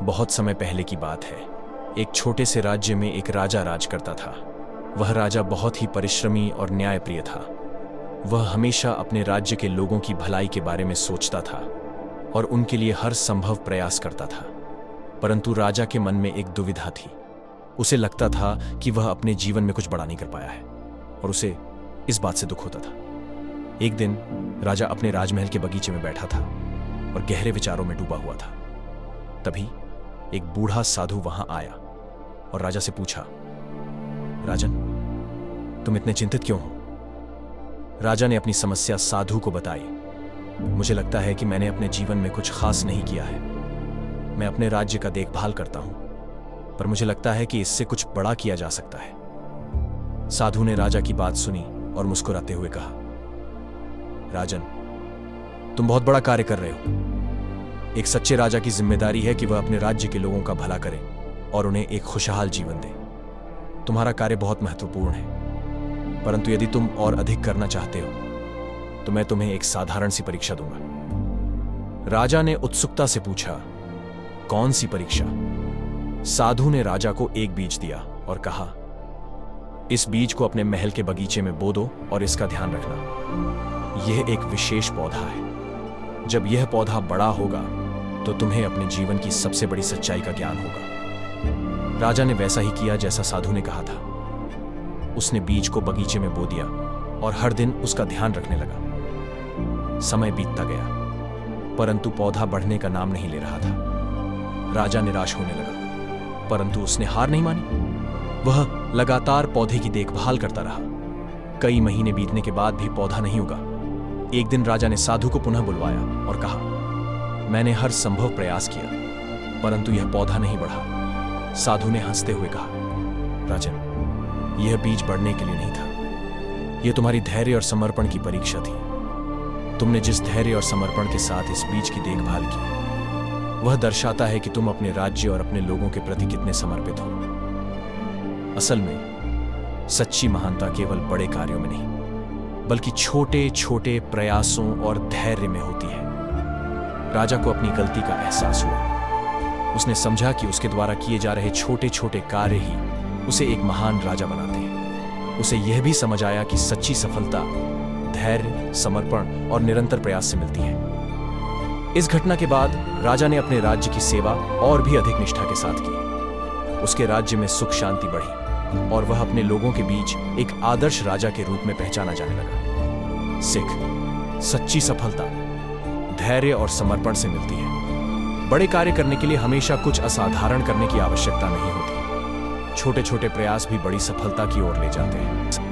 बहुत समय पहले की बात है। एक छोटे से राज्य में एक राजा राज करता था। वह राजा बहुत ही परिश्रमी और न्यायप्रिय था। वह हमेशा अपने राज्य के लोगों की भलाई के बारे में सोचता था और उनके लिए हर संभव प्रयास करता था। परंतु राजा के मन में एक दुविधा थी। उसे लगता था कि वह अपने जीवन में कुछ बड़ा नहीं कर पाया है और उसे इस बात से दुख होता था। एक दिन राजा अपने राजमहल के बगीचे में बैठा था और गहरे विचारों में डूबा हुआ था। तभी एक बूढ़ा साधु वहां आया और राजा से पूछा, राजन, तुम इतने चिंतित क्यों हो? राजा ने अपनी समस्या साधु को बताई। मुझे लगता है कि मैंने अपने जीवन में कुछ खास नहीं किया है। मैं अपने राज्य का देखभाल करता हूं, पर मुझे लगता है कि इससे कुछ बड़ा किया जा सकता है। साधु ने राजा की बात सुनी और मुस्कुराते हुए कहा, राजन, तुम बहुत बड़ा कार्य कर रहे हो। एक सच्चे राजा की जिम्मेदारी है कि वह अपने राज्य के लोगों का भला करे और उन्हें एक खुशहाल जीवन दे। तुम्हारा कार्य बहुत महत्वपूर्ण है, परंतु यदि तुम और अधिक करना चाहते हो तो मैं तुम्हें एक साधारण सी परीक्षा दूंगा। राजा ने उत्सुकता से पूछा, कौन सी परीक्षा? साधु ने राजा को एक बीज दिया और कहा, इस बीज को अपने महल के बगीचे में बो दो और इसका ध्यान रखना। यह एक विशेष पौधा है। जब यह पौधा बड़ा होगा तो तुम्हें अपने जीवन की सबसे बड़ी सच्चाई का ज्ञान होगा। राजा ने वैसा ही किया जैसा साधु ने कहा था। उसने बीज को बगीचे में बो दिया और हर दिन उसका ध्यान रखने लगा। समय बीतता गया, परंतु पौधा बढ़ने का नाम नहीं ले रहा था। राजा निराश होने लगा, परंतु उसने हार नहीं मानी। वह लगातार पौधे की देखभाल करता रहा। कई महीने बीतने के बाद भी पौधा नहीं उगा। एक दिन राजा ने साधु को पुनः बुलवाया और कहा, मैंने हर संभव प्रयास किया, परंतु यह पौधा नहीं बढ़ा। साधु ने हंसते हुए कहा, राजन, यह बीज बढ़ने के लिए नहीं था। यह तुम्हारी धैर्य और समर्पण की परीक्षा थी। तुमने जिस धैर्य और समर्पण के साथ इस बीज की देखभाल की, वह दर्शाता है कि तुम अपने राज्य और अपने लोगों के प्रति कितने समर्पित हो। असल में सच्ची महानता केवल बड़े कार्यों में नहीं, बल्कि छोटे छोटे प्रयासों और धैर्य में होती है। राजा को अपनी गलती का एहसास हुआ। उसने समझा कि उसके द्वारा किए जा रहे छोटे छोटे कार्य ही उसे एक महान राजा बनाते हैं। उसे यह भी समझ आया कि सच्ची सफलता धैर्य, समर्पण और निरंतर प्रयास से मिलती है। इस घटना के बाद राजा ने अपने राज्य की सेवा और भी अधिक निष्ठा के साथ की। उसके राज्य में सुख शांति बढ़ी और वह अपने लोगों के बीच एक आदर्श राजा के रूप में पहचाना जाने लगा। सिख, सच्ची सफलता धैर्य और समर्पण से मिलती है। बड़े कार्य करने के लिए हमेशा कुछ असाधारण करने की आवश्यकता नहीं होती। छोटे छोटे प्रयास भी बड़ी सफलता की ओर ले जाते हैं।